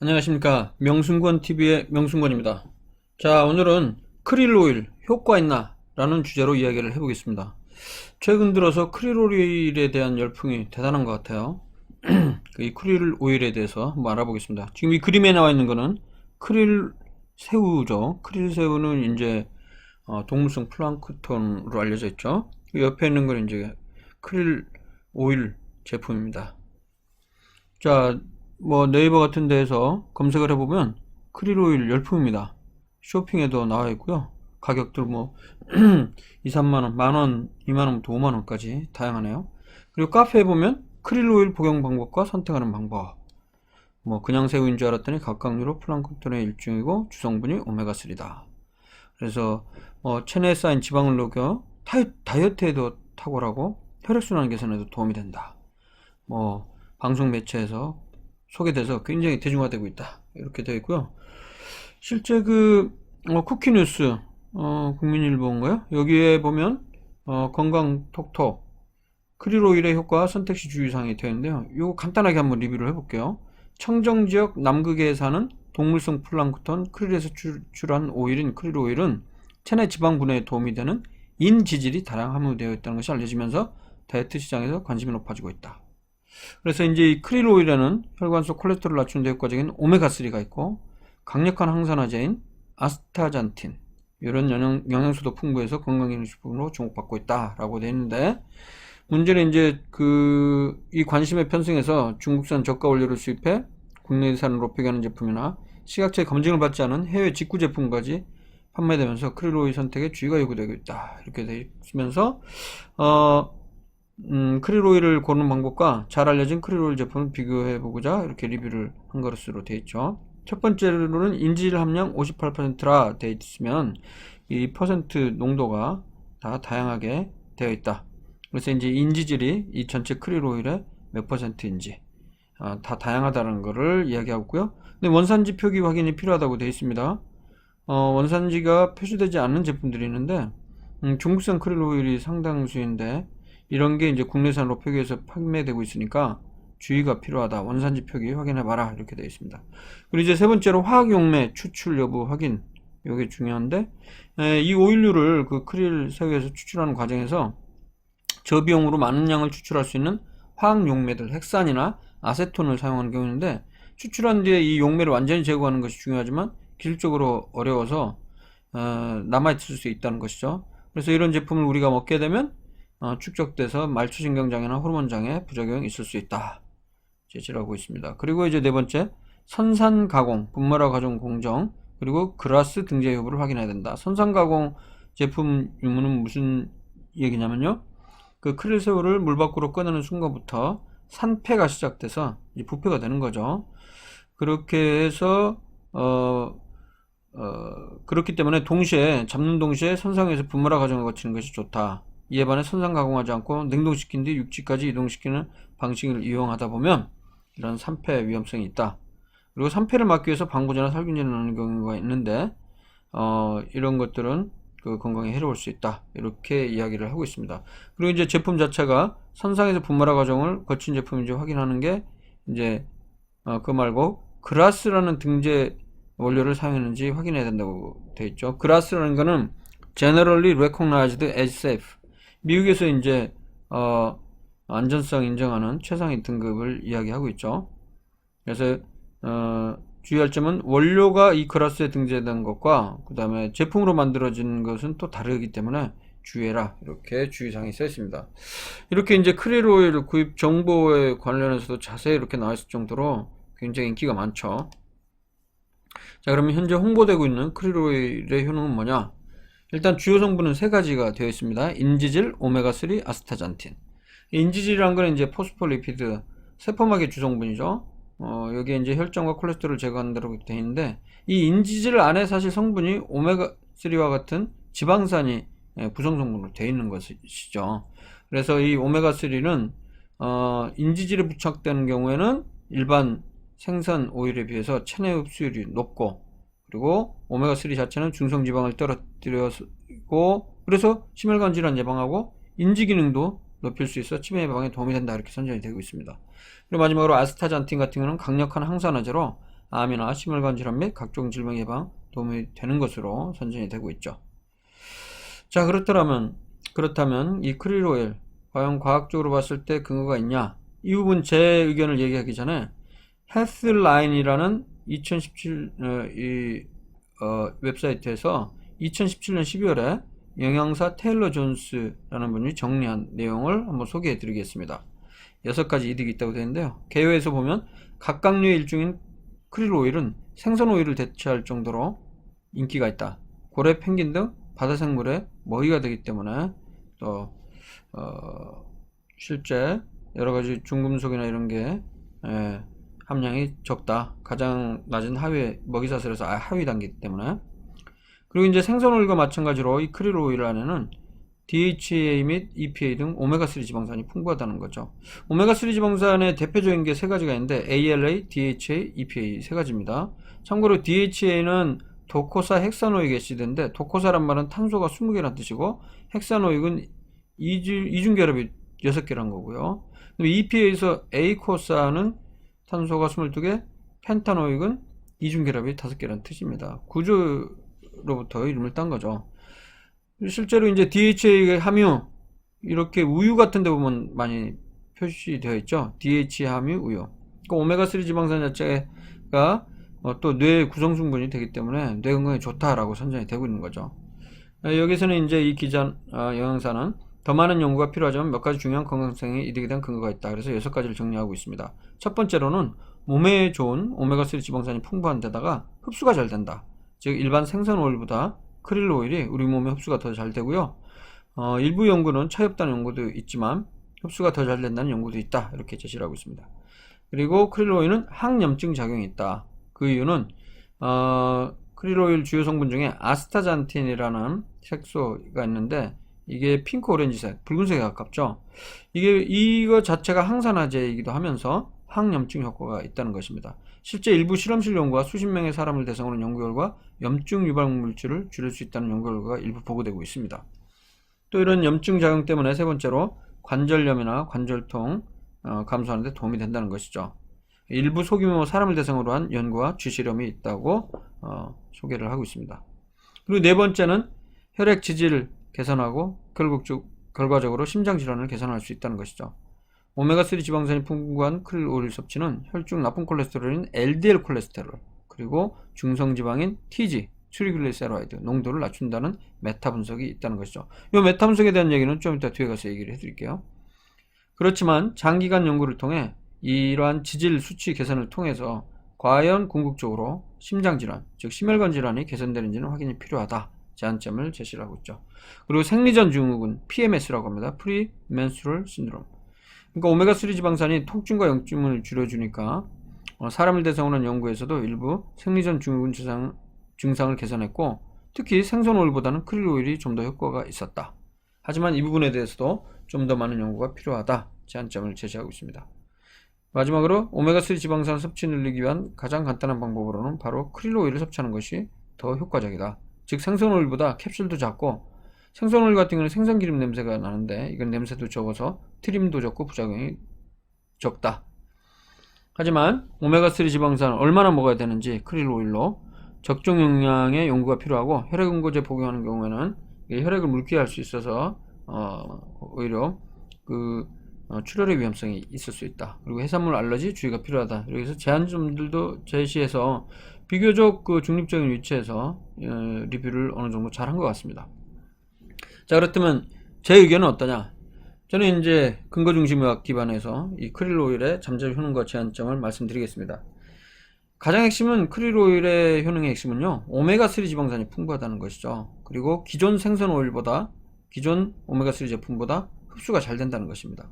안녕하십니까. 명순권TV의 명순권입니다. 자, 오늘은 크릴오일 효과 있나? 라는 주제로 이야기를 해보겠습니다. 최근 들어서 크릴오일에 대한 열풍이 대단한 것 같아요. 이 크릴오일에 대해서 한번 알아보겠습니다. 지금 이 그림에 나와 있는 거는 크릴새우죠. 크릴새우는 이제 동물성 플랑크톤으로 알려져 있죠. 옆에 있는 건 이제 크릴오일 제품입니다. 자, 네이버 같은 데에서 검색을 해보면 크릴오일 열풍입니다. 쇼핑에도 나와 있고요. 가격들 2, 3만원, 만원, 2만원부터 5만원까지 다양하네요. 그리고 카페에 보면 크릴오일 복용 방법과 선택하는 방법. 그냥 새우인 줄 알았더니 각각류로 플랑크톤의 일종이고 주성분이 오메가3다. 그래서 체내에 쌓인 지방을 녹여 다이어트에도 탁월하고 혈액순환 개선에도 도움이 된다. 방송 매체에서 소개돼서 굉장히 대중화되고 있다. 이렇게 되어 있고요. 실제 쿠키뉴스, 국민일보인가요? 여기에 보면, 건강 톡톡, 크릴오일의 효과 선택시 주의사항이 되어 있는데요. 이거 간단하게 한번 리뷰를 해볼게요. 청정지역 남극에 사는 동물성 플랑크톤 크릴에서 추출한 오일인 크릴오일은 체내 지방 분해에 도움이 되는 인지질이 다량 함유되어 있다는 것이 알려지면서 다이어트 시장에서 관심이 높아지고 있다. 그래서 이제 이 크릴오일에는 혈관 속 콜레스테롤 낮추는 데 효과적인 오메가3가 있고 강력한 항산화제인 아스타잔틴 이런 영양소도 풍부해서 건강기능식품으로 주목받고 있다라고 되어 있는데, 문제는 이제 이 관심에 편승해서 중국산 저가 원료를 수입해 국내산을 높이게 하는 제품이나 시각처의 검증을 받지 않은 해외 직구 제품까지 판매되면서 크릴오일 선택에 주의가 요구되고 있다. 이렇게 되어 있으면서 크릴오일을 고르는 방법과 잘 알려진 크릴오일 제품을 비교해보고자 이렇게 리뷰를 한 것으로 되어 있죠. 첫 번째로는 인지질 함량 58%라 되어 있으면 이 퍼센트 농도가 다 다양하게 되어 있다. 그래서 이제 인지질이 이 전체 크릴오일의 몇 퍼센트인지 다 다양하다는 것을 이야기하고 있고요. 근데 원산지 표기 확인이 필요하다고 되어 있습니다. 원산지가 표시되지 않는 제품들이 있는데 중국산 크릴오일이 상당수인데 이런 게 이제 국내산으로 표기해서 판매되고 있으니까 주의가 필요하다. 원산지 표기 확인해봐라. 이렇게 되어 있습니다. 그리고 이제 세 번째로 화학용매 추출 여부 확인. 이게 중요한데, 이 오일류를 크릴 새우에서 추출하는 과정에서 저비용으로 많은 양을 추출할 수 있는 화학용매들, 헥산이나 아세톤을 사용하는 경우인데, 추출한 뒤에 이 용매를 완전히 제거하는 것이 중요하지만 기술적으로 어려워서 남아있을 수 있다는 것이죠. 그래서 이런 제품을 우리가 먹게 되면 축적돼서 말초신경장애나 호르몬장애 부작용이 있을 수 있다. 제시를 하고 있습니다. 그리고 이제 네 번째, 선산가공, 분말화 가공 공정, 그리고 그라스 등재 여부를 확인해야 된다. 선산가공 제품 유무는 무슨 얘기냐면요. 크릴 새우를 물 밖으로 꺼내는 순간부터 산패가 시작돼서 이제 부패가 되는 거죠. 그렇게 해서 그렇기 때문에 잡는 동시에 선상에서 분말화 과정을 거치는 것이 좋다. 이에 반해 선상 가공하지 않고 냉동시킨 뒤 육지까지 이동시키는 방식을 이용하다 보면 이런 산패 위험성이 있다. 그리고 산패를 막기 위해서 방부제나 살균제를 넣는 경우가 있는데 이런 것들은 건강에 해로울 수 있다. 이렇게 이야기를 하고 있습니다. 그리고 이제 제품 자체가 선상에서 분말화 과정을 거친 제품인지 확인하는 게 이제 그거 말고 그라스라는 등재 원료를 사용했는지 확인해야 된다고 되어 있죠. 그라스라는 거는 Generally Recognized as Safe. 미국에서 이제 안전성 인정하는 최상위 등급을 이야기하고 있죠. 그래서 주의할 점은 원료가 이 그라스에 등재된 것과 그 다음에 제품으로 만들어진 것은 또 다르기 때문에 주의해라. 이렇게 주의사항이 써 있습니다. 이렇게 이제 크릴오일 구입 정보에 관련해서도 자세히 이렇게 나와 있을 정도로 굉장히 인기가 많죠. 자, 그러면 현재 홍보되고 있는 크릴오일의 효능은 뭐냐? 일단 주요 성분은 세 가지가 되어 있습니다. 인지질, 오메가3, 아스타잔틴. 인지질이란 건 이제 포스폴리피드, 세포막의 주성분이죠. 여기에 이제 혈전과 콜레스테롤을 제거한다고 되어 있는데, 이 인지질 안에 사실 성분이 오메가3와 같은 지방산이 구성 성분으로 되어 있는 것이죠. 그래서 이 오메가3는 인지질에 부착되는 경우에는 일반 생선 오일에 비해서 체내 흡수율이 높고, 그리고 오메가3 자체는 중성지방을 떨어뜨리고 그래서 심혈관 질환 예방하고 인지 기능도 높일 수 있어 치매 예방에 도움이 된다. 이렇게 선전이 되고 있습니다. 그리고 마지막으로 아스타잔틴 같은 경우는 강력한 항산화제로 암이나 심혈관 질환 및 각종 질병 예방 도움이 되는 것으로 선정이 되고 있죠. 자, 그렇다면 이 크릴 오일 과연 과학적으로 봤을 때 근거가 있냐? 이 부분 제 의견을 얘기하기 전에 헬스라인이라는 2017 웹사이트에서 2017년 12월에 영양사 테일러 존스라는 분이 정리한 내용을 한번 소개해 드리겠습니다. 6가지 이득이 있다고 되어 있는데요. 개요에서 보면 각각류의 일종인 크릴 오일은 생선 오일을 대체할 정도로 인기가 있다. 고래, 펭귄 등 바다 생물의 먹이가 되기 때문에 또 실제 여러가지 중금속이나 이런 게 함량이 적다. 가장 낮은 하위 먹이사슬에서 하위 단계이기 때문에. 그리고 이제 생선 오일과 마찬가지로 이 크릴 오일 안에는 DHA 및 EPA 등 오메가3 지방산이 풍부하다는 거죠. 오메가3 지방산의 대표적인 게 3가지가 있는데 ALA, DHA, EPA 3가지입니다. 참고로 DHA는 도코사 헥사노익 애시드인데 도코사란 말은 탄소가 20개란 뜻이고 헥사노익은 이중결합이 6개란 거고요. EPA에서 에이코사는 탄소가 22개, 펜타노익은 이중결합이 5개란 뜻입니다. 구조로부터 이름을 딴 거죠. 실제로 이제 DHA 함유, 이렇게 우유 같은 데 보면 많이 표시되어 있죠. DHA 함유 우유. 그러니까 오메가3 지방산 자체가 또 뇌 구성성분이 되기 때문에 뇌 건강에 좋다라고 선정이 되고 있는 거죠. 여기서는 이제 이 영양사는 더 많은 연구가 필요하지만 몇 가지 중요한 건강성에 이득에 대한 근거가 있다. 그래서 6가지를 정리하고 있습니다. 첫 번째로는 몸에 좋은 오메가3 지방산이 풍부한 데다가 흡수가 잘 된다. 즉 일반 생선 오일보다 크릴 오일이 우리 몸에 흡수가 더 잘 되고요. 일부 연구는 차이없다는 연구도 있지만 흡수가 더 잘 된다는 연구도 있다. 이렇게 제시를 하고 있습니다. 그리고 크릴 오일은 항염증 작용이 있다. 그 이유는 크릴 오일 주요 성분 중에 아스타잔틴이라는 색소가 있는데 이게 핑크 오렌지색, 붉은색에 가깝죠. 이거 자체가 항산화제이기도 하면서 항염증 효과가 있다는 것입니다. 실제 일부 실험실 연구와 수십 명의 사람을 대상으로 한 연구 결과 염증 유발 물질을 줄일 수 있다는 연구 결과가 일부 보고되고 있습니다. 또 이런 염증 작용 때문에 세 번째로 관절염이나 관절통 감소하는 데 도움이 된다는 것이죠. 일부 소규모 사람을 대상으로 한 연구와 주실험이 있다고 소개를 하고 있습니다. 그리고 네 번째는 혈액 지지를 개선하고 결과적으로 심장질환을 개선할 수 있다는 것이죠. 오메가3 지방산이 풍부한 크릴 오일 섭취는 혈중 나쁜 콜레스테롤인 LDL 콜레스테롤, 그리고 중성지방인 TG, 트리글리세라이드 농도를 낮춘다는 메타 분석이 있다는 것이죠. 이 메타 분석에 대한 얘기는 좀 이따 뒤에 가서 얘기를 해드릴게요. 그렇지만 장기간 연구를 통해 이러한 지질 수치 개선을 통해서 과연 궁극적으로 심장질환, 즉 심혈관 질환이 개선되는지는 확인이 필요하다. 제한점을 제시를 하고 있죠. 그리고 생리전 증후군 PMS라고 합니다. 프리멘스트럴 신드롬. 그러니까 오메가3 지방산이 통증과 염증을 줄여주니까 사람을 대상으로 한 연구에서도 일부 생리전 증후군 증상을 개선했고 특히 생선 오일보다는 크릴 오일이 좀 더 효과가 있었다. 하지만 이 부분에 대해서도 좀 더 많은 연구가 필요하다. 제한점을 제시하고 있습니다. 마지막으로 오메가3 지방산 섭취 늘리기 위한 가장 간단한 방법으로는 바로 크릴 오일을 섭취하는 것이 더 효과적이다. 즉 생선 오일보다 캡슐도 작고 생선 오일 같은 경우는 생선 기름 냄새가 나는데 이건 냄새도 적어서 트림도 적고 부작용이 적다. 하지만 오메가3 지방산을 얼마나 먹어야 되는지 크릴 오일로 적정 용량의 연구가 필요하고 혈액응고제 복용하는 경우에는 혈액을 물게 할 수 있어서 오히려 출혈의 위험성이 있을 수 있다. 그리고 해산물 알러지 주의가 필요하다. 여기서 제한점들도 제시해서 비교적 중립적인 위치에서 리뷰를 어느 정도 잘 한 것 같습니다. 자, 그렇다면 제 의견은 어떠냐? 저는 이제 근거 중심의학 기반에서 이 크릴 오일의 잠재 효능과 제한점을 말씀드리겠습니다. 가장 핵심은 크릴 오일의 효능의 핵심은요, 오메가3 지방산이 풍부하다는 것이죠. 그리고 기존 생선 오일보다, 기존 오메가3 제품보다 흡수가 잘 된다는 것입니다.